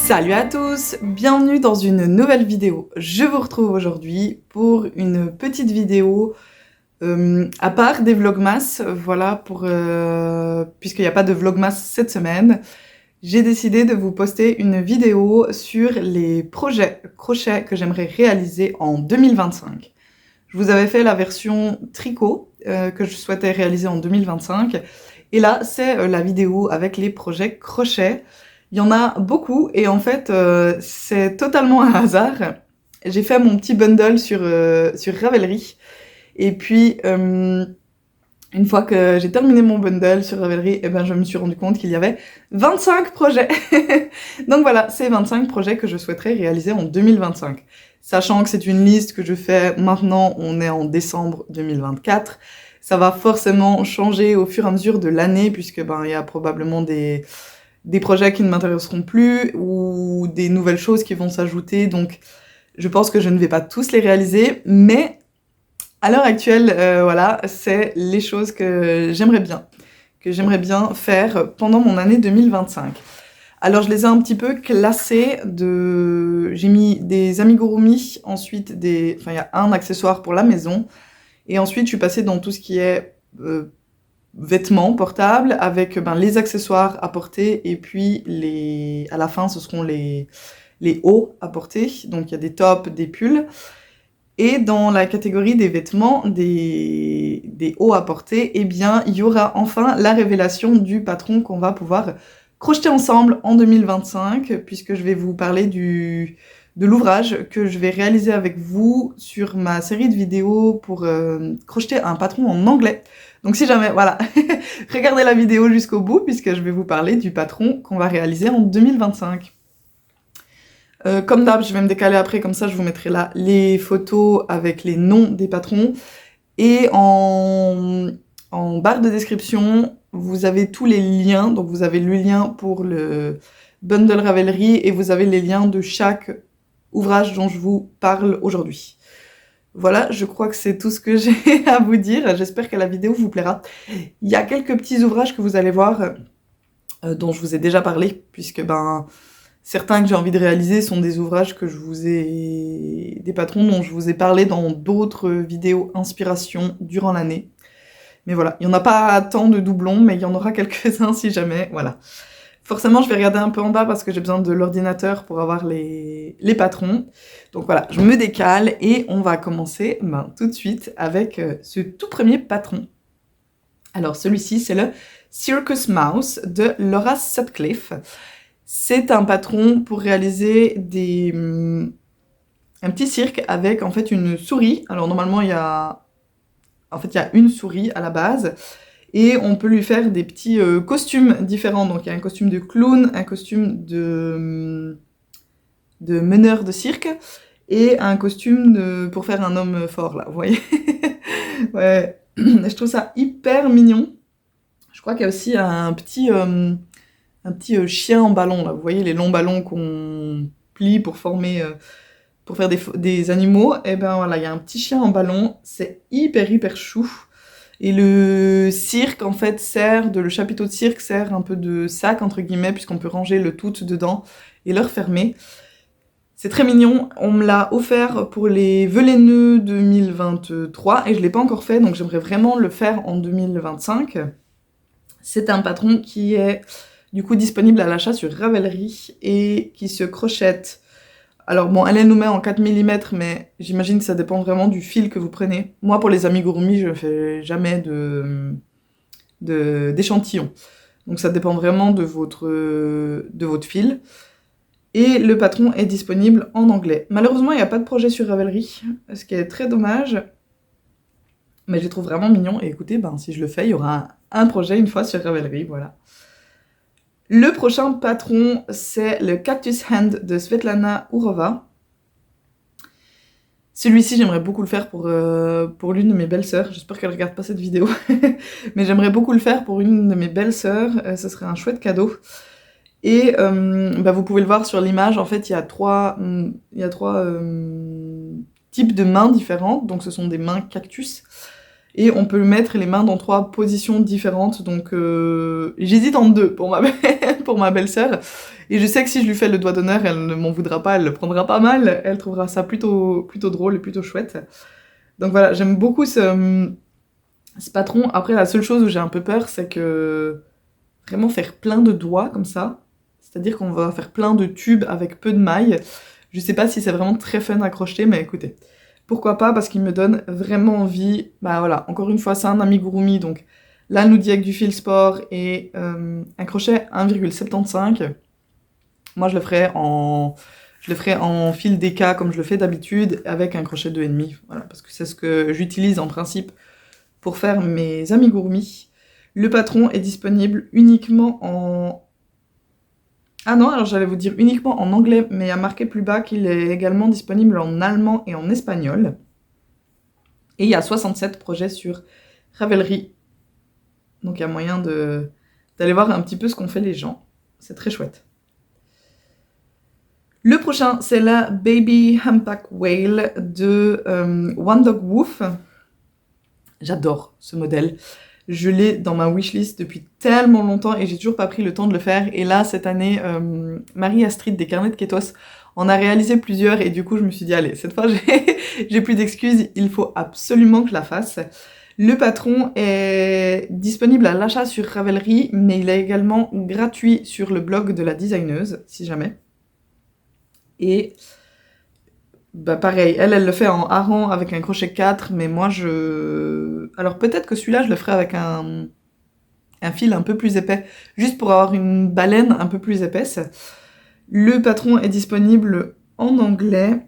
Salut à tous, bienvenue dans une nouvelle vidéo. Je vous retrouve aujourd'hui pour une petite vidéo à part des vlogmas, voilà, puisqu'il n'y a pas de vlogmas cette semaine, j'ai décidé de vous poster une vidéo sur les projets crochets que j'aimerais réaliser en 2025. Je vous avais fait la version tricot que je souhaitais réaliser en 2025, et là c'est la vidéo avec les projets crochets. Il y en a beaucoup et en fait c'est totalement un hasard. J'ai fait mon petit bundle sur Ravelry et puis une fois que j'ai terminé mon bundle sur Ravelry, eh ben, je me suis rendu compte qu'il y avait 25 projets. Donc voilà, c'est 25 projets que je souhaiterais réaliser en 2025. Sachant que c'est une liste que je fais maintenant, on est en décembre 2024. Ça va forcément changer au fur et à mesure de l'année puisque il y a probablement des projets qui ne m'intéresseront plus ou des nouvelles choses qui vont s'ajouter. Donc je pense que je ne vais pas tous les réaliser, mais à l'heure actuelle, voilà, c'est les choses que j'aimerais bien faire pendant mon année 2025. Alors je les ai un petit peu classés j'ai mis des amigurumi, ensuite il y a un accessoire pour la maison, et ensuite je suis passée dans tout ce qui est vêtements portables avec les accessoires à porter, et puis à la fin ce seront les hauts à porter, donc il y a des tops, des pulls. Et dans la catégorie des vêtements, des hauts à porter, eh bien, il y aura enfin la révélation du patron qu'on va pouvoir crocheter ensemble en 2025, puisque je vais vous parler de l'ouvrage que je vais réaliser avec vous sur ma série de vidéos pour crocheter un patron en anglais. Donc si jamais, voilà, regardez la vidéo jusqu'au bout, puisque je vais vous parler du patron qu'on va réaliser en 2025. Comme d'hab, je vais me décaler après, comme ça je vous mettrai là les photos avec les noms des patrons. Et en barre de description, vous avez tous les liens. Donc vous avez le lien pour le bundle Ravelry et vous avez les liens de chaque ouvrage dont je vous parle aujourd'hui. Voilà, je crois que c'est tout ce que j'ai à vous dire. J'espère que la vidéo vous plaira. Il y a quelques petits ouvrages que vous allez voir dont je vous ai déjà parlé, puisque certains que j'ai envie de réaliser sont des ouvrages des patrons dont je vous ai parlé dans d'autres vidéos inspiration durant l'année. Mais voilà, il n'y en a pas tant de doublons, mais il y en aura quelques-uns si jamais, voilà. Forcément, je vais regarder un peu en bas parce que j'ai besoin de l'ordinateur pour avoir les patrons. Donc voilà, je me décale et on va commencer tout de suite avec ce tout premier patron. Alors celui-ci, c'est le Circus Mouse de Laura Sutcliffe. C'est un patron pour réaliser un petit cirque avec en fait une souris. Alors normalement il y a une souris à la base et on peut lui faire des petits costumes différents. Donc il y a un costume de clown, un costume de meneur de cirque et un costume pour faire un homme fort là, vous voyez. Ouais, je trouve ça hyper mignon. Je crois qu'il y a aussi un petit chien en ballon, là. Vous voyez les longs ballons qu'on plie pour pour faire des animaux. Et ben voilà, il y a un petit chien en ballon, c'est hyper chou. Et le cirque, en fait, le chapiteau de cirque sert un peu de sac, entre guillemets, puisqu'on peut ranger le tout dedans et le refermer. C'est très mignon, on me l'a offert pour les Vœux 2023, et je l'ai pas encore fait, donc j'aimerais vraiment le faire en 2025. C'est un patron qui est du coup disponible à l'achat sur Ravelry et qui se crochette. Alors bon, elle est nommée en 4 mm, mais j'imagine que ça dépend vraiment du fil que vous prenez. Moi, pour les amigurumi, je ne fais jamais d'échantillon. Donc ça dépend vraiment de votre fil. Et le patron est disponible en anglais. Malheureusement, il n'y a pas de projet sur Ravelry, ce qui est très dommage. Mais je les trouve vraiment mignons. Et écoutez, si je le fais, il y aura un projet une fois sur Ravelry, voilà. Le prochain patron, c'est le Cactus Hand de Svetlana Ourova. Celui-ci, j'aimerais beaucoup le faire pour l'une de mes belles-sœurs. J'espère qu'elle ne regarde pas cette vidéo. Mais j'aimerais beaucoup le faire pour une de mes belles-sœurs. Ce serait un chouette cadeau. Et vous pouvez le voir sur l'image. En fait, il y a trois types de mains différentes. Donc, ce sont des mains cactus. Et on peut mettre les mains dans 3 positions différentes, donc j'hésite en 2 pour ma belle-sœur. Et je sais que si je lui fais le doigt d'honneur, elle ne m'en voudra pas, elle le prendra pas mal, elle trouvera ça plutôt drôle et plutôt chouette. Donc voilà, j'aime beaucoup ce patron. Après, la seule chose où j'ai un peu peur, c'est que vraiment faire plein de doigts comme ça, c'est-à-dire qu'on va faire plein de tubes avec peu de mailles. Je sais pas si c'est vraiment très fun à crocheter, mais écoutez, pourquoi pas, parce qu'il me donne vraiment envie. Bah voilà, encore une fois, c'est un amigurumi, donc là, nous dit avec du fil sport et un crochet 1,75. Moi, je le ferai en fil DK comme je le fais d'habitude, avec un crochet 2,5. Voilà, parce que c'est ce que j'utilise en principe pour faire mes amigurumis. Le patron est disponible uniquement en... Ah non, alors j'allais vous dire uniquement en anglais, mais il y a marqué plus bas qu'il est également disponible en allemand et en espagnol. Et il y a 67 projets sur Ravelry. Donc il y a moyen d'aller voir un petit peu ce qu'ont fait les gens. C'est très chouette. Le prochain, c'est la Baby Humpback Whale de One Dog Woof. J'adore ce modèle. Je l'ai dans ma wishlist depuis tellement longtemps et j'ai toujours pas pris le temps de le faire. Et là, cette année, Marie-Astrid des Carnets de Kétos en a réalisé plusieurs et du coup, je me suis dit, allez, cette fois, j'ai plus d'excuses, il faut absolument que je la fasse. Le patron est disponible à l'achat sur Ravelry, mais il est également gratuit sur le blog de la designeuse, si jamais. Et bah pareil, elle le fait en hareng avec un crochet 4, mais moi alors peut-être que celui-là, je le ferai avec un fil un peu plus épais, juste pour avoir une baleine un peu plus épaisse. Le patron est disponible en anglais.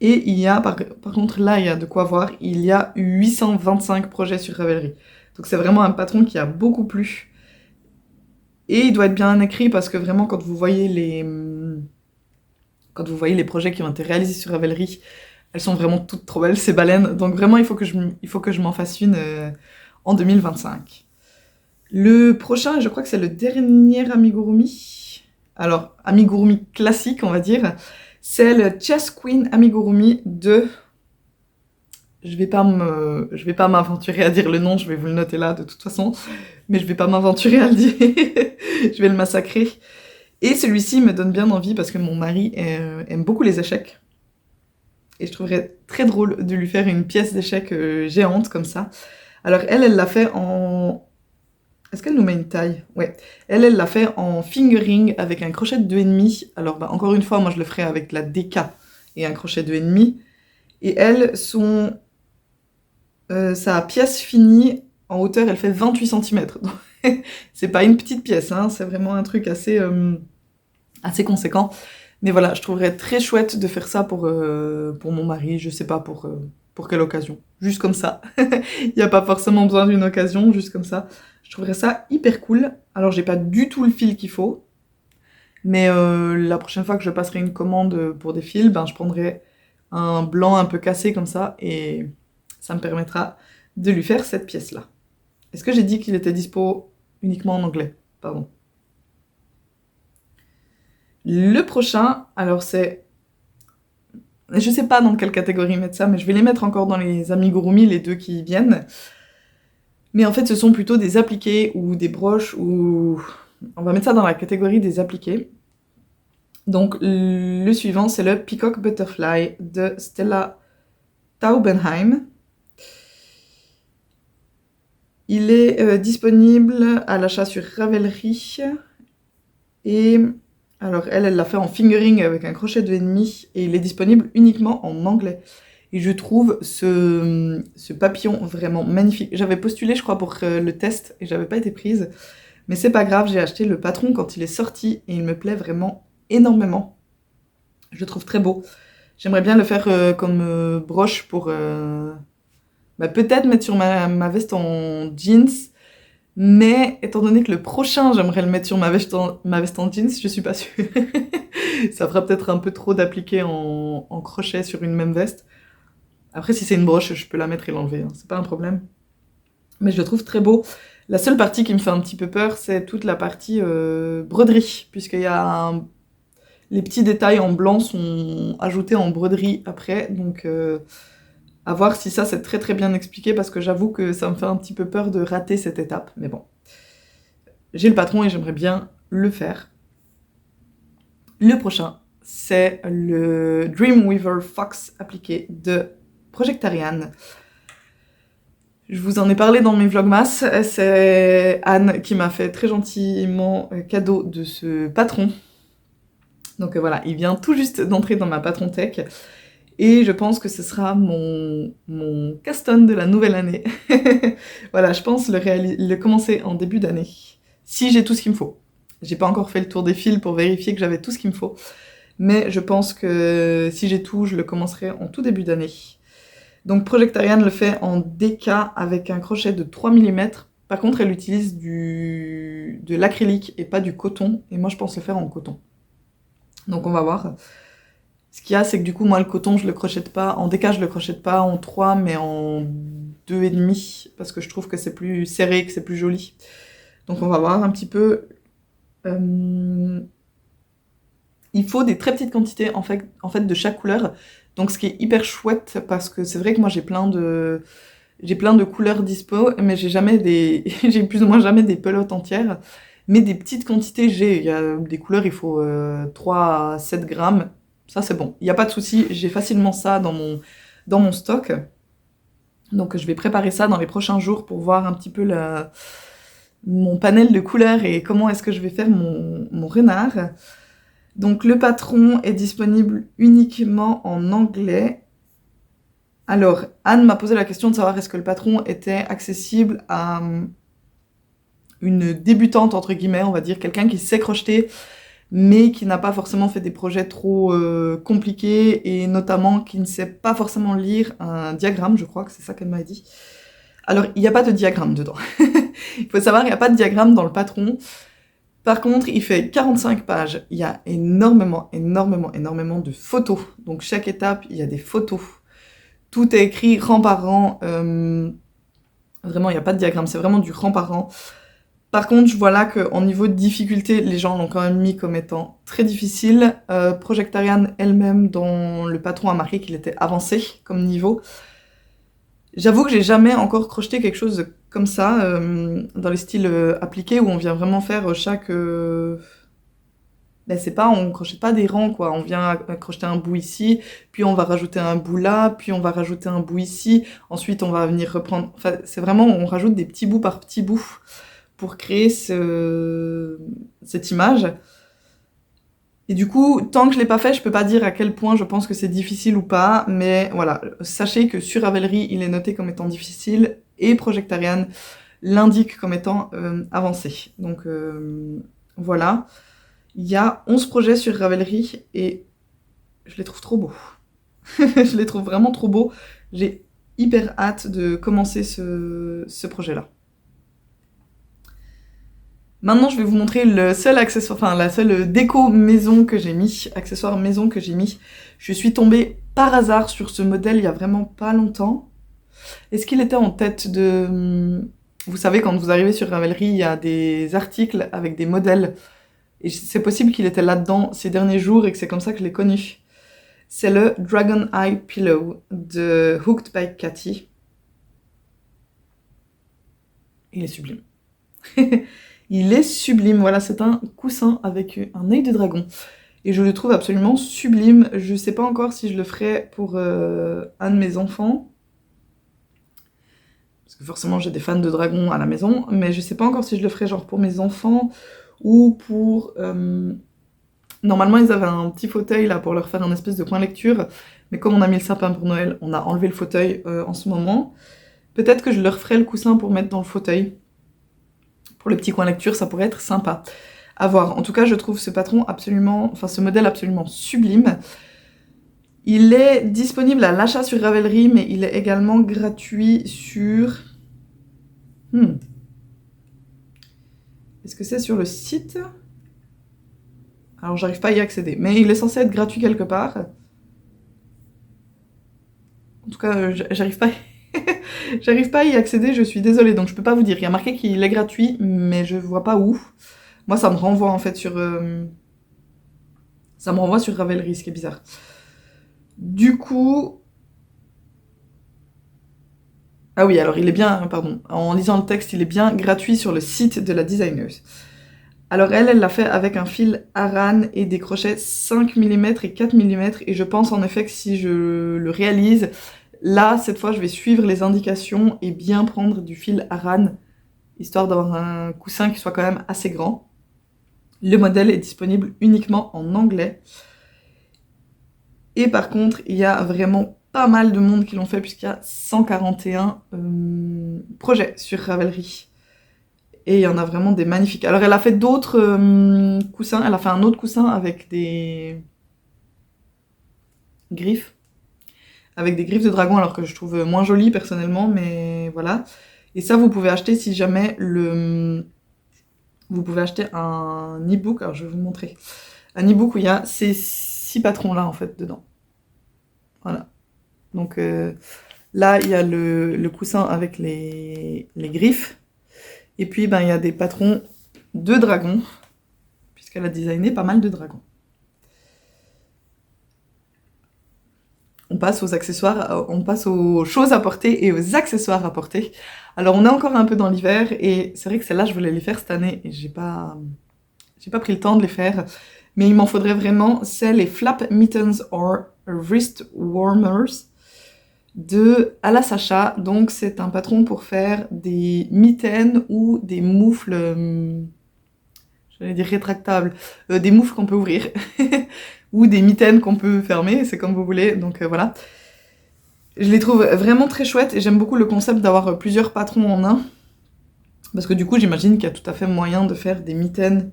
Et il y a, par contre, là, il y a de quoi voir, il y a 825 projets sur Ravelry. Donc c'est vraiment un patron qui a beaucoup plu. Et il doit être bien écrit parce que vraiment, quand vous voyez les projets qui ont été réalisés sur Ravelry, elles sont vraiment toutes trop belles, ces baleines. Donc vraiment, il faut que je m'en fasse une en 2025. Le prochain, je crois que c'est le dernier amigurumi. Alors, amigurumi classique, on va dire. C'est le Chess Queen amigurumi de... Je vais pas m'aventurer à dire le nom, je vais vous le noter là de toute façon. Mais je vais pas m'aventurer à le dire. Je vais le massacrer. Et celui-ci me donne bien envie parce que mon mari aime beaucoup les échecs. Et je trouverais très drôle de lui faire une pièce d'échecs géante comme ça. Alors elle l'a fait en... Est-ce qu'elle nous met une taille? Ouais. Elle l'a fait en fingering avec un crochet de 2,5. Alors bah, encore une fois, moi je le ferai avec de la DK et un crochet de 2,5. Et elle, sa pièce finie, en hauteur, elle fait 28 cm. C'est pas une petite pièce, hein, c'est vraiment un truc assez conséquent. Mais voilà, je trouverais très chouette de faire ça pour mon mari, je sais pas pour quelle occasion. Juste comme ça. Il n'y a pas forcément besoin d'une occasion, juste comme ça. Je trouverais ça hyper cool. Alors j'ai pas du tout le fil qu'il faut, mais la prochaine fois que je passerai une commande pour des fils, ben, je prendrai un blanc un peu cassé comme ça, et ça me permettra de lui faire cette pièce-là. Est-ce que j'ai dit qu'il était dispo uniquement en anglais? Pardon. Le prochain, alors c'est... Je sais pas dans quelle catégorie mettre ça, mais je vais les mettre encore dans les amigurumi, les deux qui viennent. Mais en fait, ce sont plutôt des appliqués ou des broches, ou... On va mettre ça dans la catégorie des appliqués. Donc, le suivant, c'est le Peacock Butterfly de Stella Taubenheim. Il est disponible à l'achat sur Ravelry. Et alors, elle l'a fait en fingering avec un crochet de 2,5 et il est disponible uniquement en anglais. Et je trouve ce papillon vraiment magnifique. J'avais postulé, je crois, pour le test et j'avais pas été prise. Mais c'est pas grave, j'ai acheté le patron quand il est sorti et il me plaît vraiment énormément. Je le trouve très beau. J'aimerais bien le faire comme broche pour peut-être mettre sur ma veste en jeans. Mais étant donné que le prochain, j'aimerais le mettre sur ma veste en jeans, je suis pas sûre. Ça fera peut-être un peu trop d'appliquer en crochet sur une même veste. Après, si c'est une broche, je peux la mettre et l'enlever, hein, c'est pas un problème. Mais je le trouve très beau. La seule partie qui me fait un petit peu peur, c'est toute la partie broderie, puisqu'il y a les petits détails en blanc sont ajoutés en broderie après, donc À voir si ça c'est très bien expliqué, parce que j'avoue que ça me fait un petit peu peur de rater cette étape, mais bon. J'ai le patron et j'aimerais bien le faire. Le prochain, c'est le Dreamweaver Fox appliqué de Projectarian. Je vous en ai parlé dans mes vlogmas, c'est Anne qui m'a fait très gentiment cadeau de ce patron. Donc voilà, il vient tout juste d'entrer dans ma patron tech, et je pense que ce sera mon caston de la nouvelle année. Voilà, je pense le commencer en début d'année, si j'ai tout ce qu'il me faut. J'ai pas encore fait le tour des fils pour vérifier que j'avais tout ce qu'il me faut, mais je pense que si j'ai tout, je le commencerai en tout début d'année. Donc Projectarian le fait en DK avec un crochet de 3 mm. Par contre, elle utilise de l'acrylique et pas du coton, et moi je pense le faire en coton. Donc on va voir. Ce qu'il y a, c'est que du coup, moi le coton, je le crochette pas, en DK je le crochette pas en 3, mais en 2,5, parce que je trouve que c'est plus serré, que c'est plus joli. Donc on va voir un petit peu. Il faut des très petites quantités en fait de chaque couleur. Donc ce qui est hyper chouette, parce que c'est vrai que moi j'ai plein de couleurs dispo, mais j'ai plus ou moins jamais des pelotes entières. Mais des petites quantités, il y a des couleurs, il faut 3 à 7 grammes. Ça c'est bon, il n'y a pas de souci, j'ai facilement ça dans mon stock. Donc je vais préparer ça dans les prochains jours pour voir un petit peu mon panel de couleurs et comment est-ce que je vais faire mon renard. Donc le patron est disponible uniquement en anglais. Alors, Anne m'a posé la question de savoir est-ce que le patron était accessible à une débutante, entre guillemets, on va dire, quelqu'un qui sait crocheter, mais qui n'a pas forcément fait des projets trop compliqués, et notamment qui ne sait pas forcément lire un diagramme, je crois que c'est ça qu'elle m'a dit. Alors, il n'y a pas de diagramme dedans. Il faut savoir, il n'y a pas de diagramme dans le patron. Par contre, il fait 45 pages. Il y a énormément de photos. Donc, chaque étape, il y a des photos. Tout est écrit rang par rang. Vraiment, il n'y a pas de diagramme. C'est vraiment du rang par rang. Par contre, je vois là qu'en niveau de difficulté, les gens l'ont quand même mis comme étant très difficile. Projectarian elle-même, dans le patron, a marqué qu'il était avancé comme niveau. J'avoue que j'ai jamais encore crocheté quelque chose comme ça, dans les styles appliqués, où on vient vraiment faire chaque... c'est pas, on crochette pas des rangs, quoi. On vient crocheter un bout ici, puis on va rajouter un bout là, puis on va rajouter un bout ici, ensuite on va venir reprendre... Enfin, c'est vraiment, on rajoute des petits bouts par petits bouts pour créer cette image. Et du coup, tant que je l'ai pas fait, je peux pas dire à quel point je pense que c'est difficile ou pas, mais voilà, sachez que sur Ravelry, il est noté comme étant difficile, et Projectarian l'indique comme étant avancé. Donc voilà, il y a 11 projets sur Ravelry, et je les trouve trop beaux. Je les trouve vraiment trop beaux. J'ai hyper hâte de commencer ce projet-là. Maintenant, je vais vous montrer le seul accessoire, enfin la seule déco maison que j'ai mis, accessoire maison que j'ai mis. Je suis tombée par hasard sur ce modèle il y a vraiment pas longtemps. Est-ce qu'il était en tête de... Vous savez, quand vous arrivez sur Ravelry, il y a des articles avec des modèles. Et c'est possible qu'il était là-dedans ces derniers jours et que c'est comme ça que je l'ai connu. C'est le Dragon Eye Pillow de Hooked by Cathy. Il est sublime. Il est sublime, voilà, c'est un coussin avec un œil de dragon. Et je le trouve absolument sublime. Je sais pas encore si je le ferai pour un de mes enfants. Parce que forcément j'ai des fans de dragons à la maison. Mais je sais pas encore si je le ferai genre pour mes enfants ou pour... Normalement ils avaient un petit fauteuil là pour leur faire un espèce de coin lecture. Mais comme on a mis le sapin pour Noël, on a enlevé le fauteuil en ce moment. Peut-être que je leur ferai le coussin pour mettre dans le fauteuil. Pour le petit coin lecture, ça pourrait être sympa à voir. En tout cas, je trouve ce patron absolument, enfin ce modèle absolument sublime. Il est disponible à l'achat sur Ravelry, mais il est également gratuit sur... Est-ce que c'est sur le site? Alors, j'arrive pas à y accéder, mais il est censé être gratuit quelque part. En tout cas, j'arrive pas... J'arrive pas à y accéder, je suis désolée, donc je peux pas vous dire. Il y a marqué qu'il est gratuit, mais je vois pas où. Moi, ça me renvoie en fait sur... Ça me renvoie sur Ravelry, ce qui est bizarre. Du coup... Ah oui, alors il est bien, pardon, en lisant le texte, il est bien gratuit sur le site de la designeuse. Alors elle l'a fait avec un fil Aran et des crochets 5 mm et 4 mm, et je pense en effet que si je le réalise, là, cette fois, je vais suivre les indications et bien prendre du fil Aran, histoire d'avoir un coussin qui soit quand même assez grand. Le modèle est disponible uniquement en anglais. Et par contre, il y a vraiment pas mal de monde qui l'ont fait, puisqu'il y a 141 projets sur Ravelry. Et il y en a vraiment des magnifiques. Alors elle a fait d'autres coussins, elle a fait un autre coussin avec des griffes. Avec des griffes de dragon, alors que je trouve moins joli personnellement, mais voilà. Et ça, vous pouvez acheter si jamais le... Vous pouvez acheter un e-book, alors je vais vous montrer. Un e-book où il y a ces 6 patrons-là, en fait, dedans. Voilà. Donc là, il y a le coussin avec les griffes. Et puis, ben, il y a des patrons de dragons, puisqu'elle a designé pas mal de dragons. On passe aux accessoires, on passe aux choses à porter et aux accessoires à porter. Alors, on est encore un peu dans l'hiver, et c'est vrai que celles-là, je voulais les faire cette année, et j'ai pas pris le temps de les faire. Mais il m'en faudrait vraiment, c'est les Flap Mittens or Wrist Warmers de Ala Sacha. Donc c'est un patron pour faire des mitaines ou des moufles, j'allais dire rétractables, des moufles qu'on peut ouvrir, ou des mitaines qu'on peut fermer, c'est comme vous voulez, donc voilà. Je les trouve vraiment très chouettes, et j'aime beaucoup le concept d'avoir plusieurs patrons en un, parce que du coup j'imagine qu'il y a tout à fait moyen de faire des mitaines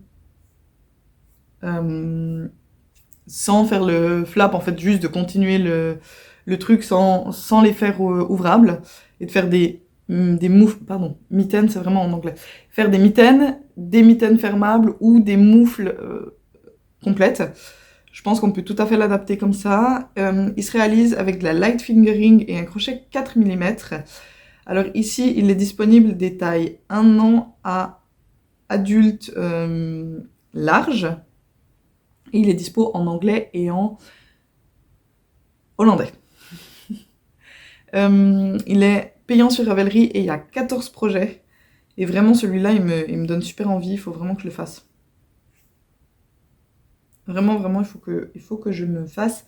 sans faire le flap, en fait, juste de continuer le truc sans les faire ouvrables, et de faire des moufles, pardon, mitaines, c'est vraiment en anglais, faire des mitaines fermables ou des moufles complètes. Je pense qu'on peut tout à fait l'adapter comme ça. Il se réalise avec de la light fingering et un crochet 4 mm. Alors ici, il est disponible des tailles 1 an à adulte large. Et il est dispo en anglais et en hollandais. Il est payant sur Ravelry et il y a 14 projets. Et vraiment, celui-là, il me donne super envie. Il faut vraiment que je le fasse. Vraiment, vraiment, il faut que je me fasse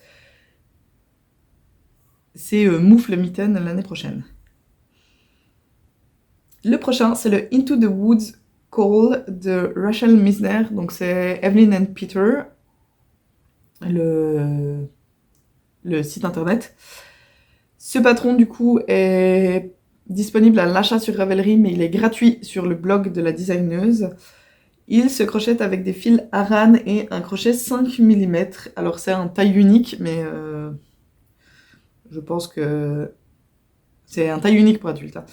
ces moufles mitaines l'année prochaine. Le prochain, c'est le Into the Woods Call de Rachel Misner. Donc c'est Evelyn and Peter, le site internet. Ce patron, du coup, est disponible à l'achat sur Ravelry, mais il est gratuit sur le blog de la designeuse. Il se crochette avec des fils Aran et un crochet 5 mm. Alors c'est un taille unique, mais je pense que c'est un taille unique pour adultes. Hein.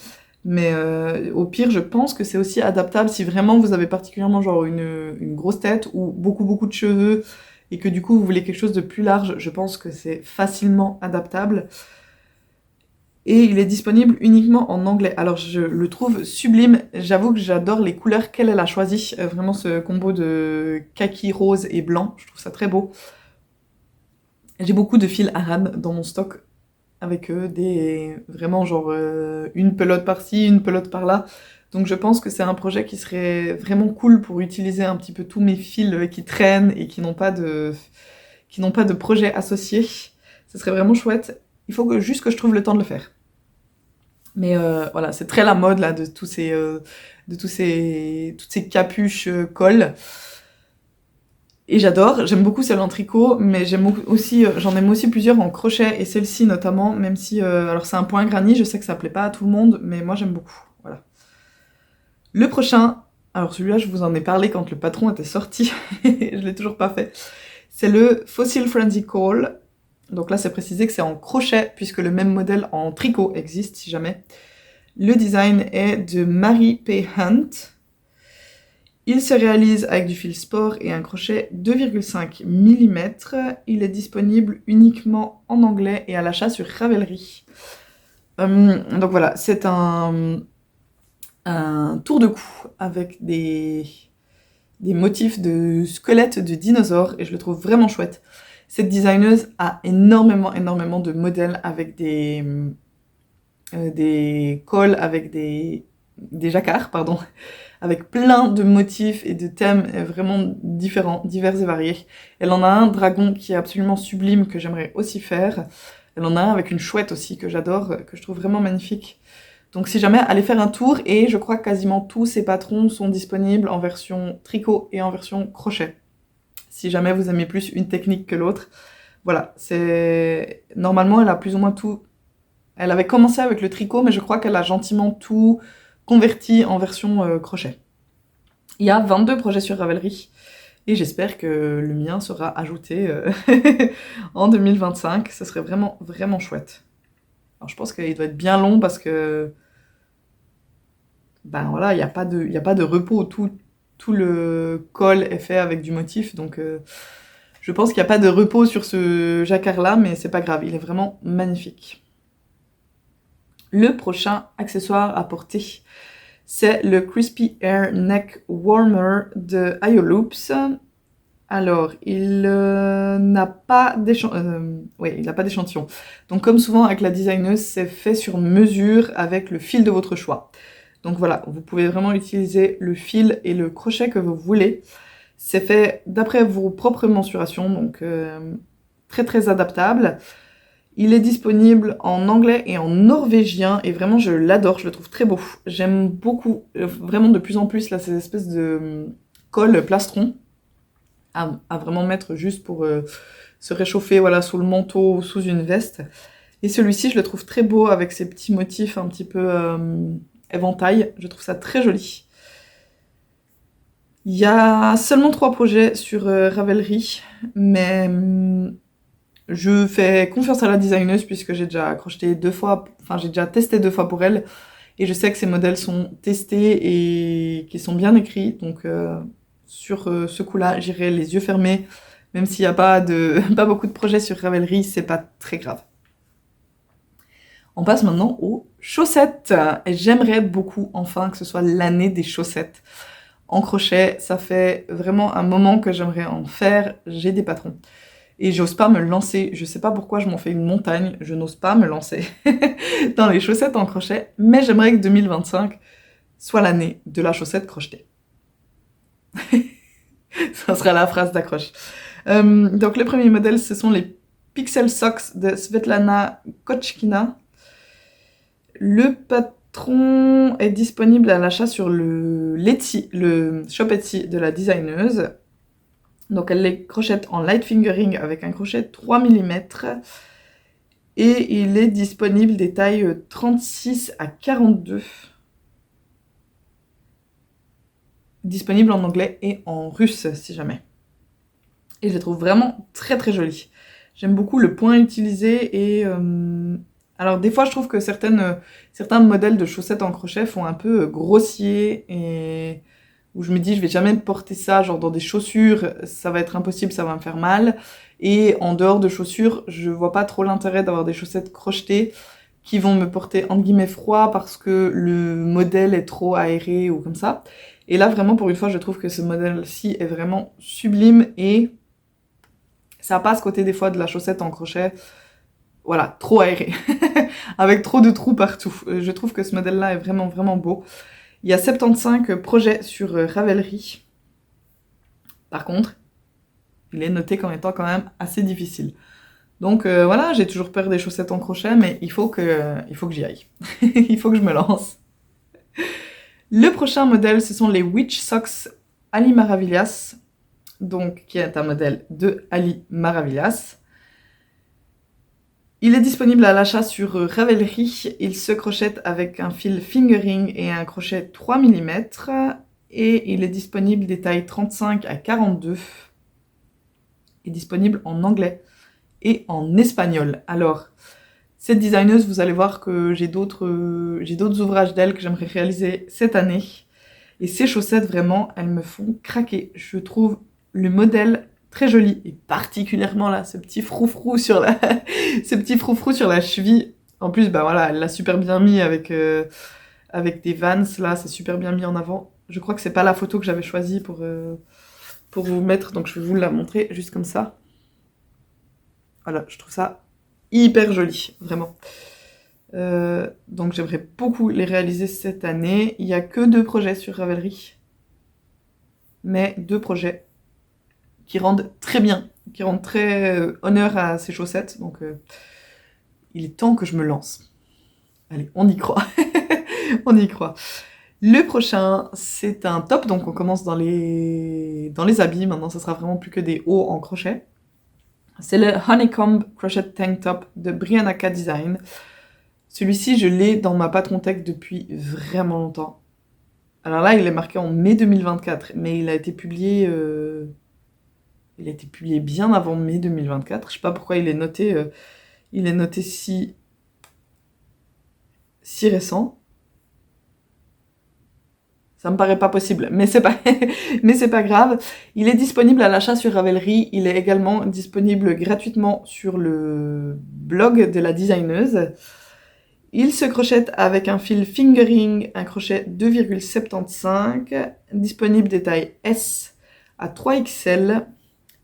Mais au pire, je pense que c'est aussi adaptable si vraiment vous avez particulièrement genre une grosse tête ou beaucoup de cheveux, et que du coup vous voulez quelque chose de plus large. Je pense que c'est facilement adaptable. Et il est disponible uniquement en anglais. Alors je le trouve sublime, j'avoue que j'adore les couleurs qu'elle a choisies, vraiment ce combo de kaki, rose et blanc, je trouve ça très beau. J'ai beaucoup de fils Aran dans mon stock, avec des vraiment genre une pelote par-ci, une pelote par-là. Donc je pense que c'est un projet qui serait vraiment cool pour utiliser un petit peu tous mes fils qui traînent et qui n'ont pas de projet associé. Ce serait vraiment chouette. Il faut juste que je trouve le temps de le faire. Mais voilà, c'est très la mode là de toutes ces capuches cols. Et j'adore, j'aime beaucoup celle en tricot, mais j'aime aussi, j'en aime aussi plusieurs en crochet, et celle-ci notamment, même si, alors c'est un point granny, je sais que ça plaît pas à tout le monde, mais moi j'aime beaucoup, voilà. Le prochain, alors celui-là je vous en ai parlé quand le patron était sorti, je l'ai toujours pas fait, c'est le Fossil Frenzy Call. Donc là c'est précisé que c'est en crochet, puisque le même modèle en tricot existe, si jamais. Le design est de Mary P. Hunt. Il se réalise avec du fil sport et un crochet 2,5 mm. Il est disponible uniquement en anglais et à l'achat sur Ravelry. Donc voilà, c'est un tour de cou avec des motifs de squelettes de dinosaures, et je le trouve vraiment chouette. Cette designeuse a énormément de modèles avec des des cols avec des jacquards, pardon, avec plein de motifs et de thèmes vraiment différents, divers et variés. Elle en a un dragon qui est absolument sublime, que j'aimerais aussi faire. Elle en a un avec une chouette aussi, que j'adore, que je trouve vraiment magnifique. Donc si jamais, allez faire un tour, et je crois que quasiment tous ces patrons sont disponibles en version tricot et en version crochet. Si jamais vous aimez plus une technique que l'autre. Voilà, c'est... Normalement, elle a plus ou moins tout... Elle avait commencé avec le tricot, mais je crois qu'elle a gentiment tout converti en version crochet. Il y a 22 projets sur Ravelry, et j'espère que le mien sera ajouté en 2025. Ce serait vraiment, vraiment chouette. Alors je pense qu'il doit être bien long parce que... Ben voilà, il n'y a pas de repos. Tout le col est fait avec du motif, donc je pense qu'il n'y a pas de repos sur ce jacquard-là, mais c'est pas grave, il est vraiment magnifique. Le prochain accessoire à porter, c'est le Crispy Air Neck Warmer de Ioloops. Alors, il n'a pas d'échantillon. Donc comme souvent avec la designeuse, c'est fait sur mesure avec le fil de votre choix. Donc voilà, vous pouvez vraiment utiliser le fil et le crochet que vous voulez. C'est fait d'après vos propres mensurations, donc très très adaptable. Il est disponible en anglais et en norvégien, et vraiment je l'adore, je le trouve très beau. J'aime beaucoup, vraiment de plus en plus, là, ces espèces de col plastron à vraiment mettre juste pour se réchauffer, voilà, sous le manteau ou sous une veste. Et celui-ci, je le trouve très beau avec ses petits motifs un petit peu éventail. Je trouve ça très joli. Il y a seulement 3 projets sur Ravelry, mais je fais confiance à la designeuse puisque j'ai déjà crocheté 2 fois, enfin j'ai déjà testé 2 fois pour elle, et je sais que ces modèles sont testés et qu'ils sont bien écrits, donc sur ce coup-là, j'irai les yeux fermés, même s'il n'y a pas beaucoup de projets sur Ravelry, c'est pas très grave. On passe maintenant aux chaussettes, et j'aimerais beaucoup enfin que ce soit l'année des chaussettes. En crochet, ça fait vraiment un moment que j'aimerais en faire, j'ai des patrons. Et j'ose pas me lancer, je sais pas pourquoi je m'en fais une montagne, je n'ose pas me lancer dans les chaussettes en crochet, mais j'aimerais que 2025 soit l'année de la chaussette crochetée. Ça sera la phrase d'accroche. Donc le premier modèle, ce sont les Pixel Socks de Svetlana Kochkina. Le patron est disponible à l'achat sur le shop Etsy de la designeuse. Donc elle les crochette en light fingering avec un crochet 3 mm. Et il est disponible des tailles 36 à 42. Disponible en anglais et en russe si jamais. Et je les trouve vraiment très très jolies. J'aime beaucoup le point utilisé et... Alors des fois je trouve que certains modèles de chaussettes en crochet font un peu grossier et où je me dis je vais jamais porter ça genre dans des chaussures, ça va être impossible, ça va me faire mal. Et en dehors de chaussures, je vois pas trop l'intérêt d'avoir des chaussettes crochetées qui vont me porter entre guillemets froid parce que le modèle est trop aéré ou comme ça. Et là vraiment pour une fois je trouve que ce modèle-ci est vraiment sublime et ça passe côté des fois de la chaussette en crochet. Voilà, trop aéré, avec trop de trous partout. Je trouve que ce modèle-là est vraiment, vraiment beau. Il y a 75 projets sur Ravelry. Par contre, il est noté comme étant quand même assez difficile. Donc voilà, j'ai toujours peur des chaussettes en crochet, mais il faut que j'y aille. Il faut que je me lance. Le prochain modèle, ce sont les Witch Socks Ali Maravillas, donc qui est un modèle de Ali Maravillas. Il est disponible à l'achat sur Ravelry. Il se crochette avec un fil fingering et un crochet 3 mm. Et il est disponible des tailles 35 à 42. Il est disponible en anglais et en espagnol. Alors, cette designeuse, vous allez voir que j'ai d'autres ouvrages d'elle que j'aimerais réaliser cette année. Et ces chaussettes, vraiment, elles me font craquer. Je trouve le modèle très joli, et particulièrement là, ce petit froufrou sur la cheville. En plus, bah voilà, elle l'a super bien mis avec des Vans, là, c'est super bien mis en avant. Je crois que c'est pas la photo que j'avais choisie pour vous mettre, donc je vais vous la montrer juste comme ça. Voilà, je trouve ça hyper joli, vraiment. Donc j'aimerais beaucoup les réaliser cette année. Il n'y a que 2 projets sur Ravelry, mais 2 projets qui rendent très bien, qui rendent très honneur à ces chaussettes. Donc il est temps que je me lance. Allez, on y croit. On y croit. Le prochain, c'est un top, donc on commence dans les habits. Maintenant, ce sera vraiment plus que des hauts en crochet. C'est le Honeycomb Crochet Tank Top de Brianaka Design. Celui-ci, je l'ai dans ma Patron Tech depuis vraiment longtemps. Alors là, il est marqué en mai 2024, mais il a été publié bien avant mai 2024. Je sais pas pourquoi il est noté si récent. Ça me paraît pas possible, mais c'est pas, mais c'est pas grave. Il est disponible à l'achat sur Ravelry. Il est également disponible gratuitement sur le blog de la designeuse. Il se crochette avec un fil fingering, un crochet 2,75, disponible des tailles S à 3XL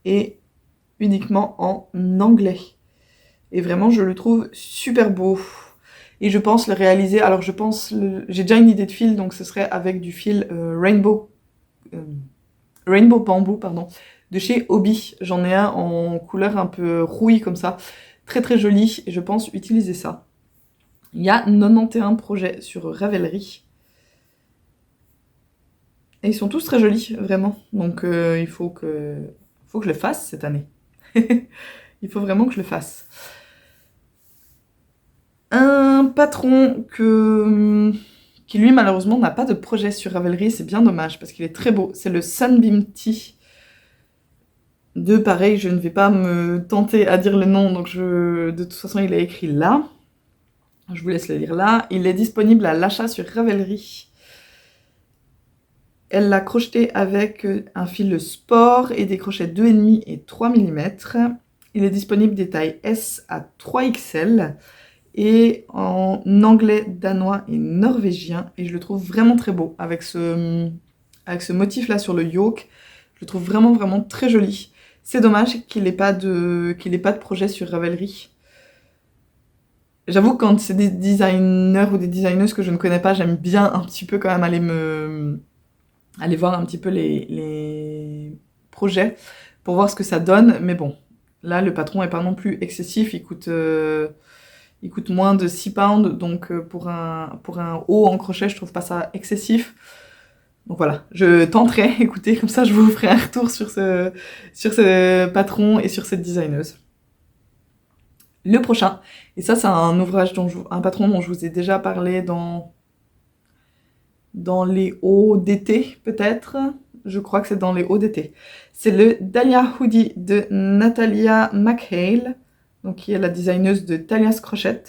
et uniquement en anglais. Et vraiment, je le trouve super beau. Et je pense le réaliser, alors j'ai déjà une idée de fil, donc ce serait avec du fil Rainbow Bamboo, pardon, de chez Hobby. J'en ai un en couleur un peu rouille comme ça, très très joli, et je pense utiliser ça. Il y a 91 projets sur Ravelry. Et ils sont tous très jolis, vraiment. Donc il faut que je le fasse cette année. Il faut vraiment que je le fasse. Un patron qui lui malheureusement n'a pas de projet sur Ravelry, c'est bien dommage parce qu'il est très beau. C'est le Sunbeam Tea. Pareil, je ne vais pas me tenter à dire le nom, donc de toute façon il est écrit là. Je vous laisse le lire là. Il est disponible à l'achat sur Ravelry. Elle l'a crocheté avec un fil sport et des crochets 2,5 et 3 mm. Il est disponible des tailles S à 3XL. Et en anglais, danois et norvégien. Et je le trouve vraiment très beau. Avec ce motif là sur le yoke, je le trouve vraiment vraiment très joli. C'est dommage qu'il n'ait pas de projet sur Ravelry. J'avoue que quand c'est des designers ou des designeuses que je ne connais pas, j'aime bien un petit peu quand même aller voir un petit peu les projets pour voir ce que ça donne. Mais bon, là le patron est pas non plus excessif, il coûte moins de 6 pounds, donc pour un haut en crochet, je trouve pas ça excessif. Donc voilà, je tenterai, écoutez, comme ça je vous ferai un retour sur ce patron et sur cette designeuse. Le prochain, et ça c'est un ouvrage un patron dont je vous ai déjà parlé dans les hauts d'été peut-être. Je crois que c'est dans les hauts d'été. C'est le Dahlia Hoodie de Natalia McHale, donc qui est la designeuse de Talia's Crochet.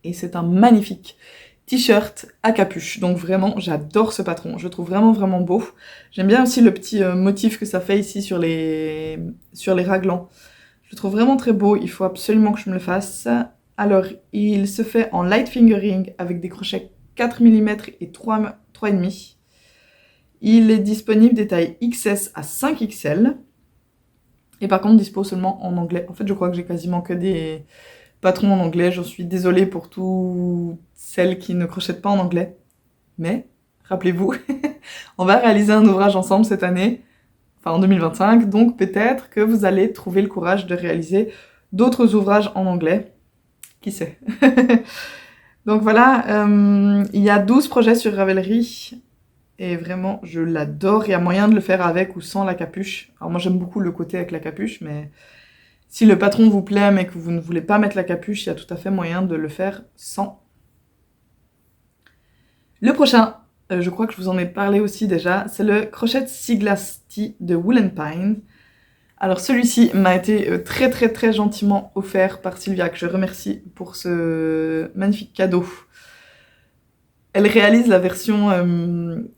Et c'est un magnifique t-shirt à capuche. Donc vraiment, j'adore ce patron. Je le trouve vraiment vraiment beau. J'aime bien aussi le petit motif que ça fait ici sur les raglans. Je le trouve vraiment très beau. Il faut absolument que je me le fasse. Alors, il se fait en light fingering avec des crochets 4 mm et 3,5. Il est disponible des tailles XS à 5XL. Et par contre, dispo seulement en anglais. En fait, je crois que j'ai quasiment que des patrons en anglais. J'en suis désolée pour toutes celles qui ne crochettent pas en anglais. Mais, rappelez-vous, on va réaliser un ouvrage ensemble cette année, enfin en 2025. Donc peut-être que vous allez trouver le courage de réaliser d'autres ouvrages en anglais. Qui sait. Donc voilà, il y a 12 projets sur Ravelry. Et vraiment, je l'adore. Il y a moyen de le faire avec ou sans la capuche. Alors moi, j'aime beaucoup le côté avec la capuche, mais si le patron vous plaît, mais que vous ne voulez pas mettre la capuche, il y a tout à fait moyen de le faire sans. Le prochain, je crois que je vous en ai parlé aussi déjà, c'est le Crochet Sea Glass Tea de Wool & Pine. Alors celui-ci m'a été très très très gentiment offert par Sylvia, que je remercie pour ce magnifique cadeau. Elle réalise la version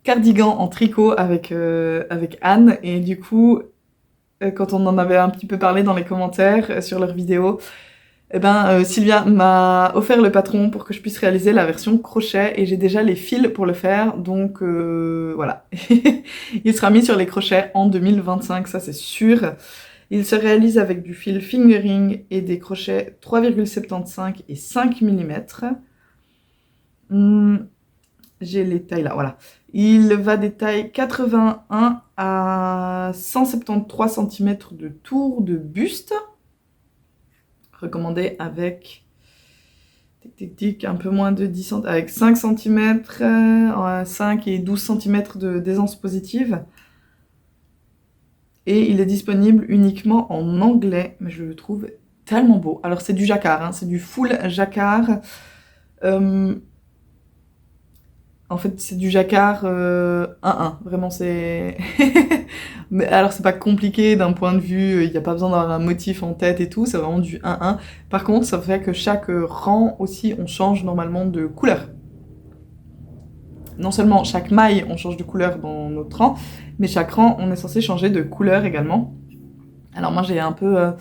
cardigan en tricot avec Anne, et du coup, quand on en avait un petit peu parlé dans les commentaires sur leur vidéo, Sylvia m'a offert le patron pour que je puisse réaliser la version crochet, et j'ai déjà les fils pour le faire, donc voilà. Il sera mis sur les crochets en 2025, ça c'est sûr. Il se réalise avec du fil fingering et des crochets 3,75 et 5 mm. J'ai les tailles là, voilà. Il va des tailles 81 à 173 cm de tour de buste. Recommandé avec un peu moins de 10 cm, avec 5 cm, 5 et 12 cm d'aisance positive. Et il est disponible uniquement en anglais, mais je le trouve tellement beau. Alors c'est du jacquard, hein, c'est du full jacquard. En fait, c'est du jacquard 1-1, vraiment c'est... Mais alors c'est pas compliqué d'un point de vue, il n'y a pas besoin d'avoir un motif en tête et tout, c'est vraiment du 1-1. Par contre, ça fait que chaque rang aussi, on change normalement de couleur. Non seulement chaque maille, on change de couleur dans notre rang, mais chaque rang, on est censé changer de couleur également. Alors moi, j'ai un peu...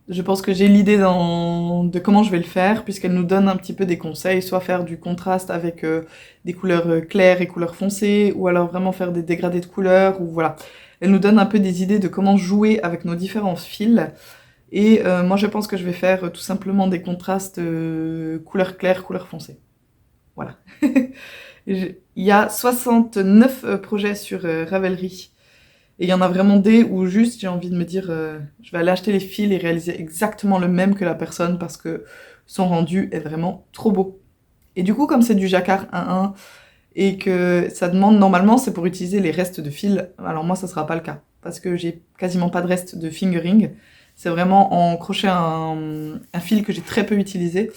je pense que j'ai l'idée de comment je vais le faire, puisqu'elle nous donne un petit peu des conseils, soit faire du contraste avec des couleurs claires et couleurs foncées, ou alors vraiment faire des dégradés de couleurs, ou voilà. Elle nous donne un peu des idées de comment jouer avec nos différents fils. Et moi, je pense que je vais faire tout simplement des contrastes couleurs claires, couleurs foncées. Voilà. Il y a 69 projets sur Ravelry. Et il y en a vraiment des où juste j'ai envie de me dire je vais aller acheter les fils et réaliser exactement le même que la personne parce que son rendu est vraiment trop beau. Et du coup, comme c'est du jacquard 1-1 et que ça demande, normalement c'est pour utiliser les restes de fils, alors moi ça sera pas le cas parce que j'ai quasiment pas de reste de fingering. C'est vraiment en crochet un fil que j'ai très peu utilisé.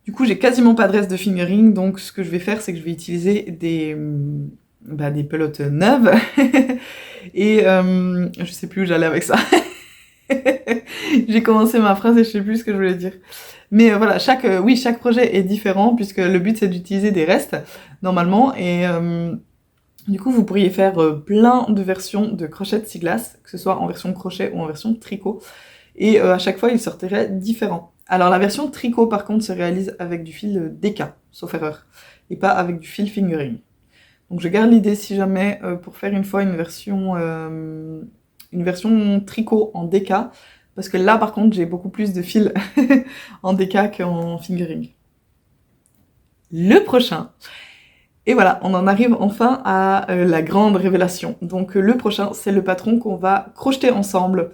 Du coup, j'ai quasiment pas de reste de fingering, donc ce que je vais faire, c'est que je vais utiliser des pelotes neuves. Et je sais plus où j'allais avec ça. J'ai commencé ma phrase et je sais plus ce que je voulais dire. Mais voilà, chaque projet est différent, puisque le but c'est d'utiliser des restes, normalement, et du coup, vous pourriez faire plein de versions de crochet de scie glace, que ce soit en version crochet ou en version tricot, et à chaque fois, ils sortiraient différents. Alors la version tricot, par contre, se réalise avec du fil DK, sauf erreur, et pas avec du fil fingering. Donc je garde l'idée, si jamais, pour faire une fois une version tricot en DK, parce que là, par contre, j'ai beaucoup plus de fils en DK qu'en fingering. Le prochain. Et voilà, on en arrive enfin à la grande révélation. Donc le prochain, c'est le patron qu'on va crocheter ensemble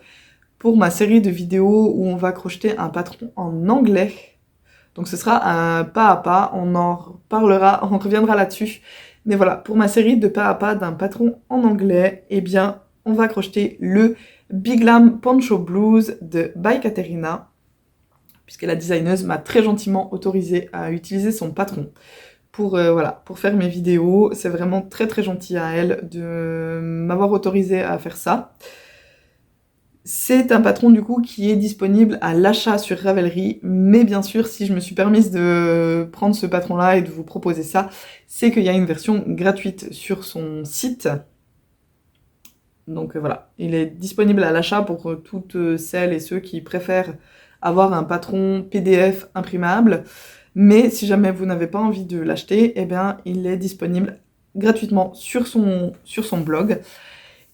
pour ma série de vidéos où on va crocheter un patron en anglais. Donc ce sera un pas à pas, on en reparlera, on reviendra là-dessus. Mais voilà, pour ma série de pas à pas d'un patron en anglais, eh bien, on va crocheter le Big Lam Poncho Blues de By Katerina, puisque la designeuse m'a très gentiment autorisé à utiliser son patron pour faire mes vidéos. C'est vraiment très très gentil à elle de m'avoir autorisé à faire ça. C'est un patron du coup qui est disponible à l'achat sur Ravelry, mais bien sûr, si je me suis permise de prendre ce patron-là et de vous proposer ça, c'est qu'il y a une version gratuite sur son site. Donc voilà, il est disponible à l'achat pour toutes celles et ceux qui préfèrent avoir un patron PDF imprimable. Mais si jamais vous n'avez pas envie de l'acheter, eh bien, il est disponible gratuitement sur son blog.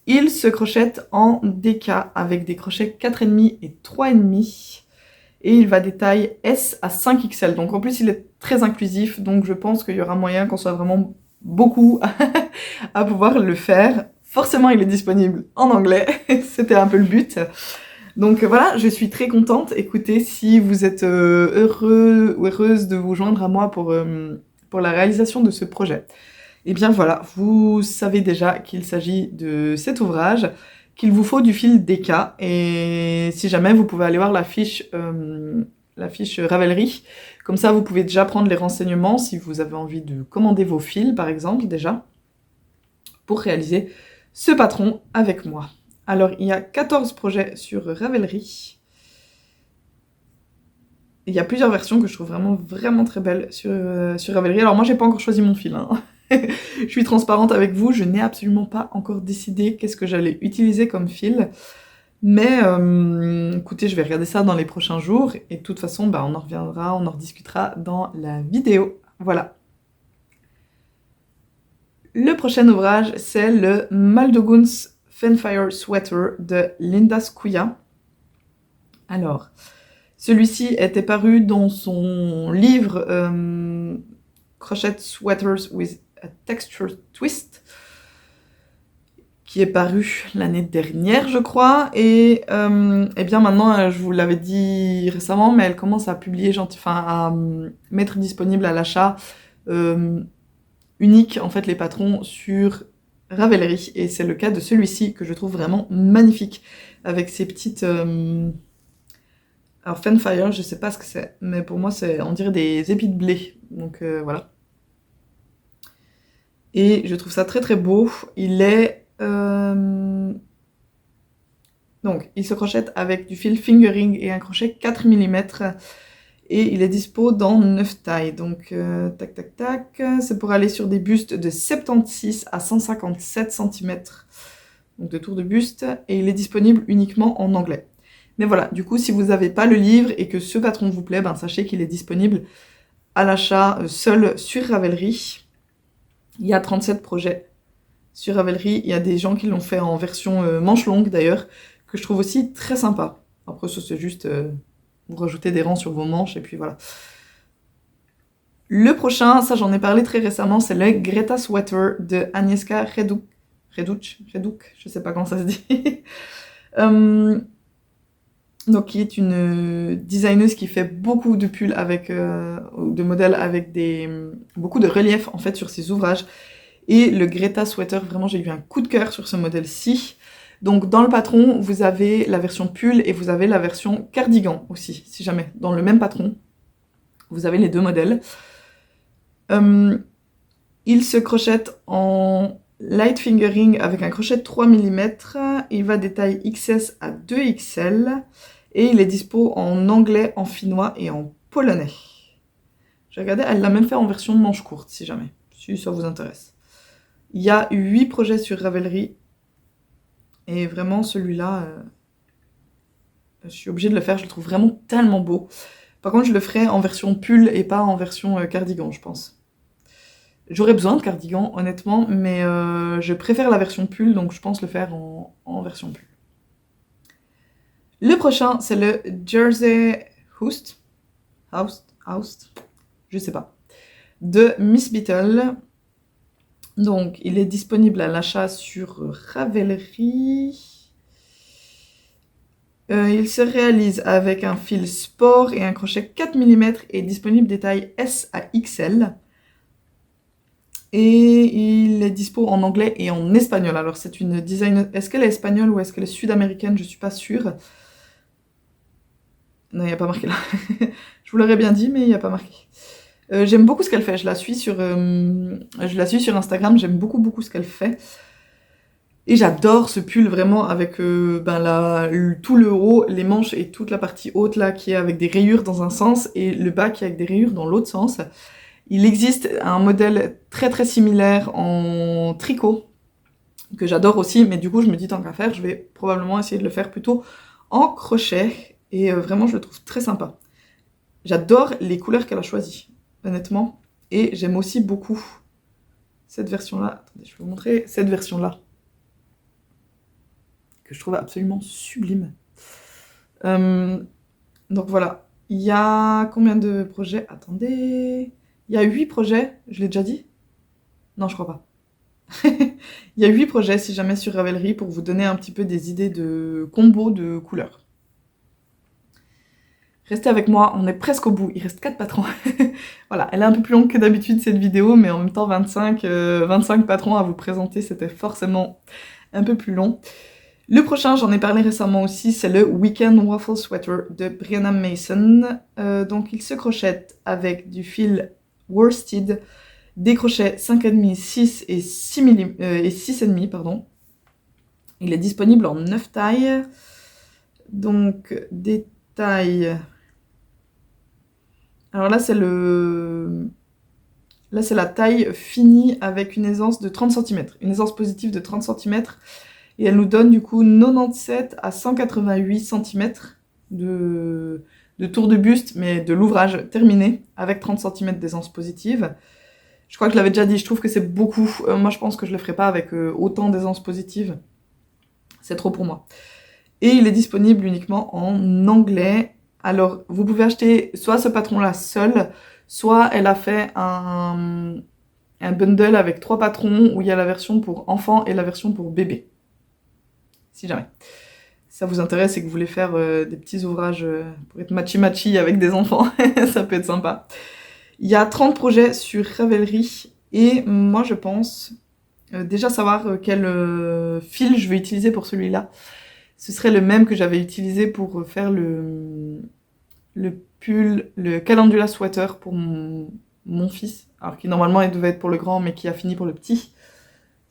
Il se crochette en DK avec des crochets 4,5 et 3,5. Et il va des tailles S à 5XL. Donc en plus, il est très inclusif. Donc je pense qu'il y aura moyen qu'on soit vraiment beaucoup à pouvoir le faire. Forcément, il est disponible en anglais. C'était un peu le but. Donc voilà, je suis très contente. Écoutez, si vous êtes heureux ou heureuse de vous joindre à moi pour la réalisation de ce projet, et bien voilà, vous savez déjà qu'il s'agit de cet ouvrage, qu'il vous faut du fil DK, et si jamais vous pouvez aller voir la fiche Ravelry, comme ça vous pouvez déjà prendre les renseignements si vous avez envie de commander vos fils par exemple déjà, pour réaliser ce patron avec moi. Alors il y a 14 projets sur Ravelry. Il y a plusieurs versions que je trouve vraiment très belles sur Ravelry. Alors moi j'ai pas encore choisi mon fil, hein. Je suis transparente avec vous, je n'ai absolument pas encore décidé qu'est-ce que j'allais utiliser comme fil. Mais écoutez, je vais regarder ça dans les prochains jours. Et de toute façon, on en reviendra, on en rediscutera dans la vidéo. Voilà. Le prochain ouvrage, c'est le Maldoguns Fanfire Sweater de Linda Scuia. Alors, celui-ci était paru dans son livre Crochet Sweaters with a Texture Twist, qui est paru l'année dernière, je crois. Et bien maintenant, je vous l'avais dit récemment, mais elle commence à publier, à mettre disponible à l'achat unique, en fait, les patrons sur Ravelry. Et c'est le cas de celui-ci que je trouve vraiment magnifique, avec ces petites... Alors Fanfire, je sais pas ce que c'est, mais pour moi, on dirait des épis de blé. Donc voilà. Et je trouve ça très très beau. Il est... Donc, il se crochette avec du fil fingering et un crochet 4 mm. Et il est dispo dans 9 tailles. Donc, tac tac tac. C'est pour aller sur des bustes de 76 à 157 cm. Donc, de tour de buste. Et il est disponible uniquement en anglais. Mais voilà, du coup, si vous n'avez pas le livre et que ce patron vous plaît, ben, sachez qu'il est disponible à l'achat seul sur Ravelry. Il y a 37 projets sur Ravelry. Il y a des gens qui l'ont fait en version manche longue d'ailleurs, que je trouve aussi très sympa. Après, ça c'est juste, vous rajoutez des rangs sur vos manches et puis voilà. Le prochain, ça j'en ai parlé très récemment, c'est le Greta Sweater de Agnieszka Reduk, je sais pas comment ça se dit. Donc, qui est une designeuse qui fait beaucoup de pulls avec, de modèles avec beaucoup de relief en fait sur ses ouvrages. Et le Greta Sweater, vraiment j'ai eu un coup de cœur sur ce modèle-ci. Donc dans le patron, vous avez la version pull et vous avez la version cardigan aussi, si jamais. Dans le même patron, vous avez les deux modèles. Il se crochette en light fingering avec un crochet de 3 mm. Il va des tailles XS à 2XL. Et il est dispo en anglais, en finnois et en polonais. J'ai regardé, elle l'a même fait en version manche courte, si jamais, si ça vous intéresse. Il y a 8 projets sur Ravelry. Et vraiment, celui-là, je suis obligée de le faire, je le trouve vraiment tellement beau. Par contre, je le ferai en version pull et pas en version cardigan, je pense. J'aurais besoin de cardigan, honnêtement, mais je préfère la version pull, donc je pense le faire en version pull. Le prochain, c'est le Jersey Houst, je sais pas, de Miss Beetle. Donc, il est disponible à l'achat sur Ravelry. Il se réalise avec un fil sport et un crochet 4 mm et est disponible des tailles S à XL. Et il est dispo en anglais et en espagnol. Alors, c'est une designer... Est-ce qu'elle est espagnole ou est-ce qu'elle est sud-américaine? Je suis pas sûre. Non, il n'y a pas marqué là. Je vous l'aurais bien dit, mais il n'y a pas marqué. J'aime beaucoup ce qu'elle fait. Je la suis sur Instagram. J'aime beaucoup ce qu'elle fait. Et j'adore ce pull vraiment avec tout le haut, les manches et toute la partie haute là qui est avec des rayures dans un sens et le bas qui est avec des rayures dans l'autre sens. Il existe un modèle très très similaire en tricot que j'adore aussi, mais du coup je me dis tant qu'à faire, je vais probablement essayer de le faire plutôt en crochet et vraiment je le trouve très sympa. J'adore les couleurs qu'elle a choisies, honnêtement, et j'aime aussi beaucoup cette version-là. Attendez, je vais vous montrer cette version-là, que je trouve absolument sublime. Donc voilà, il y a combien de projets? Attendez, il y a 8 projets, je l'ai déjà dit? Non, je crois pas. Il y a 8 projets, si jamais, sur Ravelry, pour vous donner un petit peu des idées de combos de couleurs. Restez avec moi, on est presque au bout, il reste 4 patrons. Voilà, elle est un peu plus longue que d'habitude cette vidéo, mais en même temps 25 patrons à vous présenter, c'était forcément un peu plus long. Le prochain, j'en ai parlé récemment aussi, c'est le Weekend Waffle Sweater de Brianna Mason. Donc il se crochette avec du fil worsted, des crochets 5,5, 6 et 6,5, pardon. Il est disponible en 9 tailles. Donc des tailles... Alors là, c'est la taille finie avec une aisance de 30 cm, une aisance positive de 30 cm. Et elle nous donne du coup 97 à 188 cm de tour de buste, mais de l'ouvrage terminé, avec 30 cm d'aisance positive. Je crois que je l'avais déjà dit, je trouve que c'est beaucoup. Moi je pense que je le ferai pas avec autant d'aisance positive. c'est trop pour moi. Et il est disponible uniquement en anglais. Alors, vous pouvez acheter soit ce patron-là seul, soit elle a fait un bundle avec 3 patrons où il y a la version pour enfants et la version pour bébé. Si jamais ça vous intéresse et que vous voulez faire des petits ouvrages pour être matchy-matchy avec des enfants, ça peut être sympa. Il y a 30 projets sur Ravelry et moi je pense déjà savoir quel fil je vais utiliser pour celui-là. Ce serait le même que j'avais utilisé pour faire le pull, le calendula sweater pour mon fils, alors qui normalement il devait être pour le grand mais qui a fini pour le petit.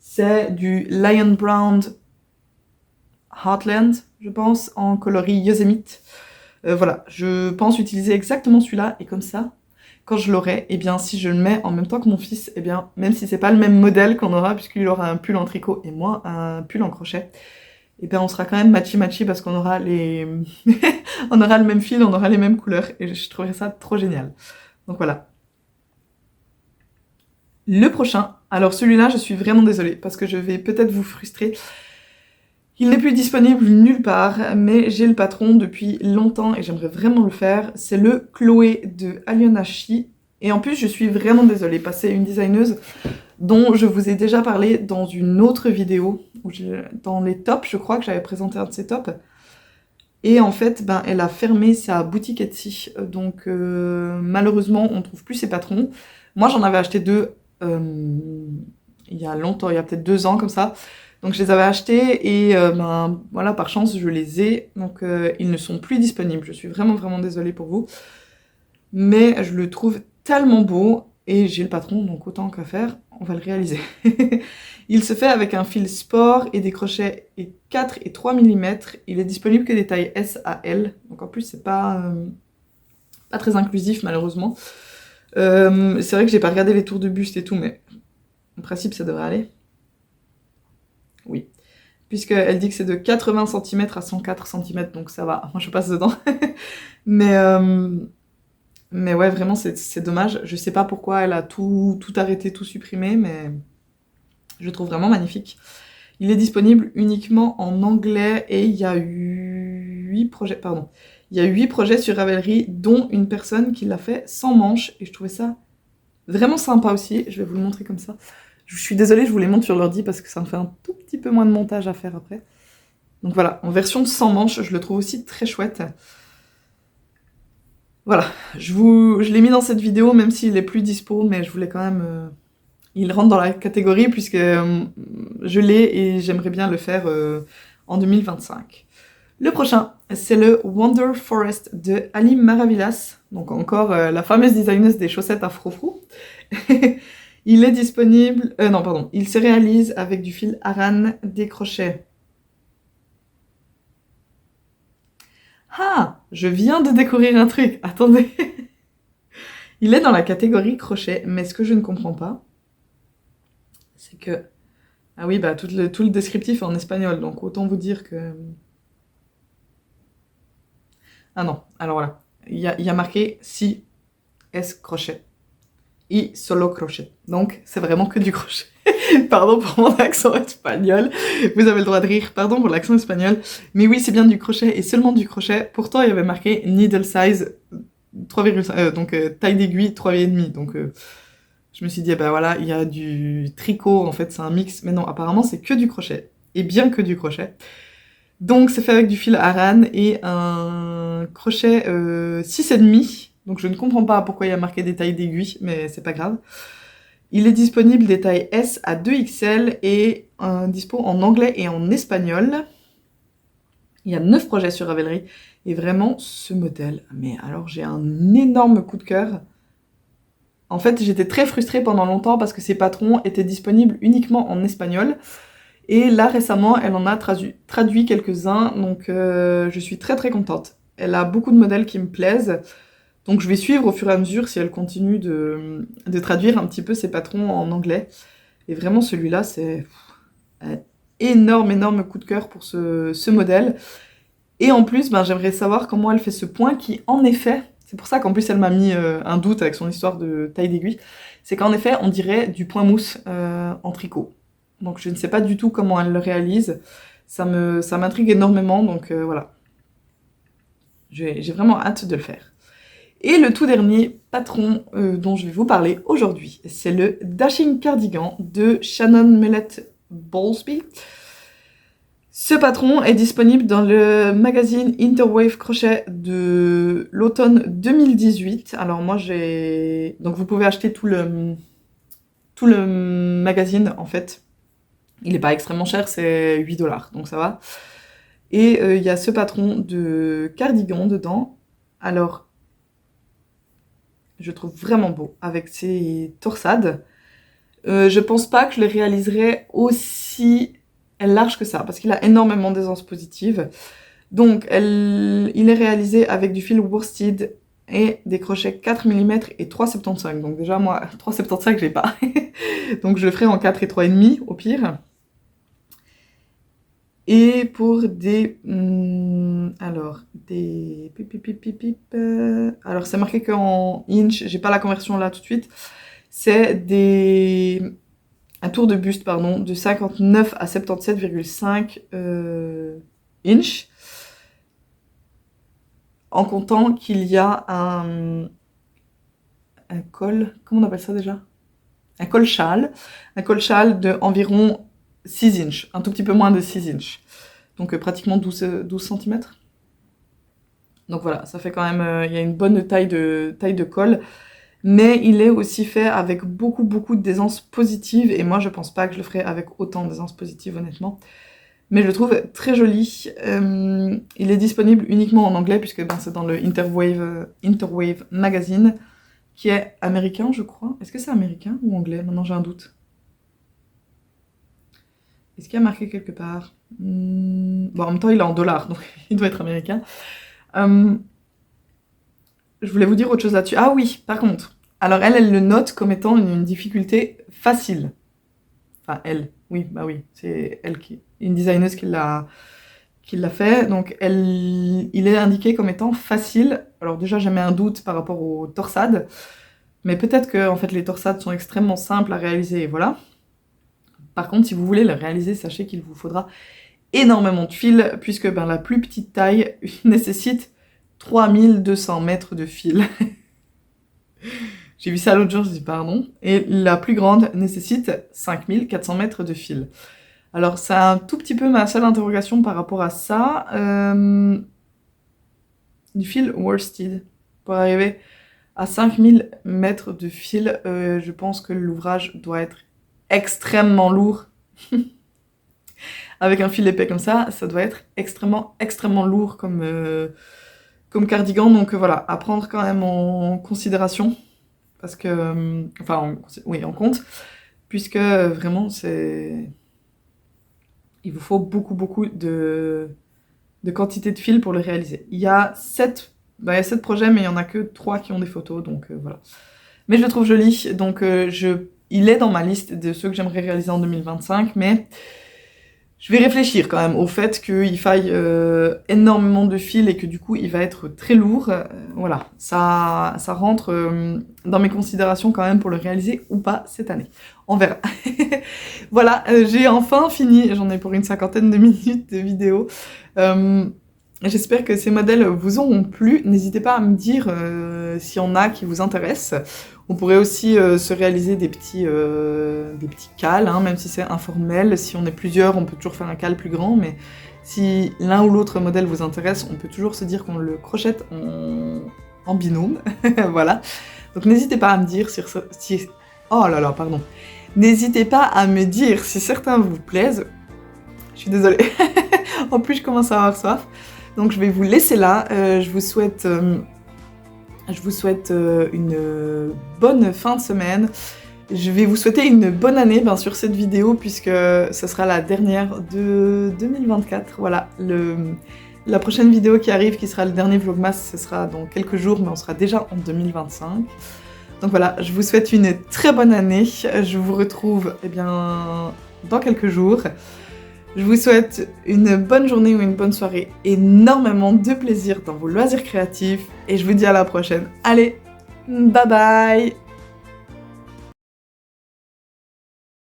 C'est du Lion Brown Heartland, je pense, en coloris Yosemite. Voilà, je pense utiliser exactement celui-là, et comme ça, quand je l'aurai, et bien si je le mets en même temps que mon fils, et bien même si c'est pas le même modèle qu'on aura, puisqu'il aura un pull en tricot et moi un pull en crochet, et bien on sera quand même matchy-matchy parce qu'on aura les... on aura le même fil, on aura les mêmes couleurs, et je trouverais ça trop génial. Donc voilà. Le prochain, alors celui-là je suis vraiment désolée, parce que je vais peut-être vous frustrer. Il n'est plus disponible nulle part, mais j'ai le patron depuis longtemps et j'aimerais vraiment le faire. C'est le Chloé de Alionashi. Et en plus, je suis vraiment désolée, parce que c'est une designeuse dont je vous ai déjà parlé dans une autre vidéo, dans les tops, je crois que j'avais présenté un de ses tops. Et en fait, ben, elle a fermé sa boutique Etsy, donc malheureusement, on ne trouve plus ses patrons. Moi, j'en avais acheté 2 il y a longtemps, il y a peut-être 2 ans comme ça. Donc je les avais achetés et ben, voilà, par chance, je les ai. Donc ils ne sont plus disponibles. Je suis vraiment, vraiment désolée pour vous. Mais je le trouve tellement beau et j'ai le patron, donc autant qu'à faire, on va le réaliser. Il se fait avec un fil sport et des crochets 4 et 3 mm. Il est disponible que des tailles S à L. Donc en plus, c'est pas très inclusif, malheureusement. C'est vrai que j'ai pas regardé les tours de buste et tout, mais en principe, ça devrait aller. Oui, puisqu'elle dit que c'est de 80 cm à 104 cm, donc ça va, moi je passe dedans. mais ouais, vraiment, c'est dommage. Je sais pas pourquoi elle a tout arrêté, tout supprimé, mais je le trouve vraiment magnifique. Il est disponible uniquement en anglais et il y a 8 projets, pardon. Il y a 8 projets sur Ravelry, dont une personne qui l'a fait sans manche, et je trouvais ça vraiment sympa aussi. Je vais vous le montrer comme ça. Je suis désolée, je vous les montre sur l'ordi parce que ça me fait un tout petit peu moins de montage à faire après. Donc voilà, en version sans manche, je le trouve aussi très chouette. Voilà, je l'ai mis dans cette vidéo, même s'il est plus dispo, mais je voulais quand même... il rentre dans la catégorie puisque je l'ai et j'aimerais bien le faire en 2025. Le prochain, c'est le Wonder Forest de Ali Maravillas. Donc encore la fameuse designeuse des chaussettes à froufrou. Il est disponible... non, pardon. Il se réalise avec du fil Aran, des crochets. Ah, je viens de découvrir un truc. Attendez. Il est dans la catégorie crochet, mais ce que je ne comprends pas, c'est que... Ah oui, bah tout le descriptif est en espagnol, donc autant vous dire que... Ah non, alors voilà. Il y a marqué si es crochet. Y solo crochet. Donc, c'est vraiment que du crochet. Pardon pour mon accent espagnol. Vous avez le droit de rire. Pardon pour l'accent espagnol. Mais oui, c'est bien du crochet et seulement du crochet. Pourtant, il y avait marqué needle size 3,5, donc taille d'aiguille 3,5. Donc, je me suis dit, bah voilà, il y a du tricot. En fait, c'est un mix. Mais non, apparemment, c'est que du crochet. Et bien que du crochet. Donc, c'est fait avec du fil Aran et un crochet 6,5. Donc je ne comprends pas pourquoi il y a marqué des tailles d'aiguille, mais c'est pas grave. Il est disponible des tailles S à 2XL et dispo en anglais et en espagnol. Il y a 9 projets sur Ravelry. Et vraiment, ce modèle, mais alors j'ai un énorme coup de cœur. En fait, j'étais très frustrée pendant longtemps parce que ces patrons étaient disponibles uniquement en espagnol. Et là, récemment, elle en a traduit quelques-uns, donc je suis très très contente. Elle a beaucoup de modèles qui me plaisent. Donc je vais suivre au fur et à mesure si elle continue de traduire un petit peu ses patrons en anglais. Et vraiment celui-là, c'est un énorme coup de cœur pour ce modèle. Et en plus, ben, j'aimerais savoir comment elle fait ce point qui, en effet, c'est pour ça qu'en plus elle m'a mis un doute avec son histoire de taille d'aiguille, c'est qu'en effet, on dirait du point mousse en tricot. Donc je ne sais pas du tout comment elle le réalise. ça m'intrigue énormément, donc voilà. J'ai vraiment hâte de le faire. Et le tout dernier patron dont je vais vous parler aujourd'hui, c'est le Dashing Cardigan de Shannon Mellett-Bowlesby. Ce patron est disponible dans le magazine Interwave Crochet de l'automne 2018. Alors moi donc vous pouvez acheter tout le magazine en fait. Il n'est pas extrêmement cher, c'est 8 $, donc ça va. Et il y a ce patron de cardigan dedans. Alors, je trouve vraiment beau avec ses torsades. Je pense pas que je les réaliserai aussi large que ça, parce qu'il a énormément d'aisance positive. Donc, il est réalisé avec du fil worsted et des crochets 4 mm et 3,75. Donc déjà, moi, 3,75, j'ai pas. Donc, je le ferai en 4 et 3,5 au pire. Et pour des... alors, alors, c'est marqué qu'en inch, j'ai pas la conversion là tout de suite. C'est un tour de buste, pardon, de 59 à 77,5 inch. En comptant qu'il y a un col... Comment on appelle ça déjà? Un col châle. Un col châle de environ 6 inches, un tout petit peu moins de 6 inches. Donc pratiquement 12 cm. Donc voilà, ça fait quand même... il y a une bonne taille de col. Mais il est aussi fait avec beaucoup d'aisance positive. Et moi, je pense pas que je le ferai avec autant d'aisance positive, honnêtement. Mais je le trouve très joli. Il est disponible uniquement en anglais, puisque c'est dans le Interwave Magazine, qui est américain, je crois. Est-ce que c'est américain ou anglais? Maintenant, j'ai un doute. Est-ce qu'il y a marqué quelque part? Bon, en même temps, il est en $, donc il doit être américain. Je voulais vous dire autre chose là-dessus. Ah oui, par contre. Alors, elle le note comme étant une difficulté facile. Enfin, elle. Oui, bah oui. C'est elle une designeuse qui l'a fait. Donc, il est indiqué comme étant facile. Alors déjà, j'ai mis un doute par rapport aux torsades. Mais peut-être que, en fait, les torsades sont extrêmement simples à réaliser. Et voilà. Par contre, si vous voulez le réaliser, sachez qu'il vous faudra énormément de fil, puisque la plus petite taille nécessite 3200 mètres de fil. J'ai vu ça l'autre jour, je dis pardon. Et la plus grande nécessite 5400 mètres de fil. Alors, c'est un tout petit peu ma seule interrogation par rapport à ça. Du fil worsted. Pour arriver à 5000 mètres de fil, je pense que l'ouvrage doit être extrêmement lourd. Avec un fil épais comme ça doit être extrêmement lourd comme cardigan. Donc voilà, à prendre quand même en considération. Parce que... en compte. Puisque vraiment, il vous faut beaucoup de quantité de fil pour le réaliser. Il y a 7 projets, mais il n'y en a que 3 qui ont des photos. Donc voilà. Mais je le trouve joli. Donc il est dans ma liste de ceux que j'aimerais réaliser en 2025, mais je vais réfléchir quand même au fait qu'il faille énormément de fil et que du coup il va être très lourd. Voilà, ça rentre dans mes considérations quand même pour le réaliser ou pas cette année. On verra. Voilà, j'ai enfin fini, j'en ai pour une 50aine de minutes de vidéo. J'espère que ces modèles vous auront plu. N'hésitez pas à me dire s'il y en a qui vous intéressent. On pourrait aussi se réaliser des petits cales, hein, même si c'est informel. Si on est plusieurs, on peut toujours faire un cale plus grand, mais si l'un ou l'autre modèle vous intéresse, on peut toujours se dire qu'on le crochette en binôme. Voilà. Donc n'hésitez pas à me dire oh là là, pardon. N'hésitez pas à me dire si certains vous plaisent. Je suis désolée. En plus, je commence à avoir soif. Donc je vais vous laisser là. Je vous souhaite une bonne fin de semaine. Je vais vous souhaiter une bonne année sur cette vidéo, puisque ce sera la dernière de 2024. Voilà, la prochaine vidéo qui arrive, qui sera le dernier Vlogmas, ce sera dans quelques jours, mais on sera déjà en 2025. Donc voilà, je vous souhaite une très bonne année. Je vous retrouve dans quelques jours. Je vous souhaite une bonne journée ou une bonne soirée, énormément de plaisir dans vos loisirs créatifs, et je vous dis à la prochaine. Allez, bye bye!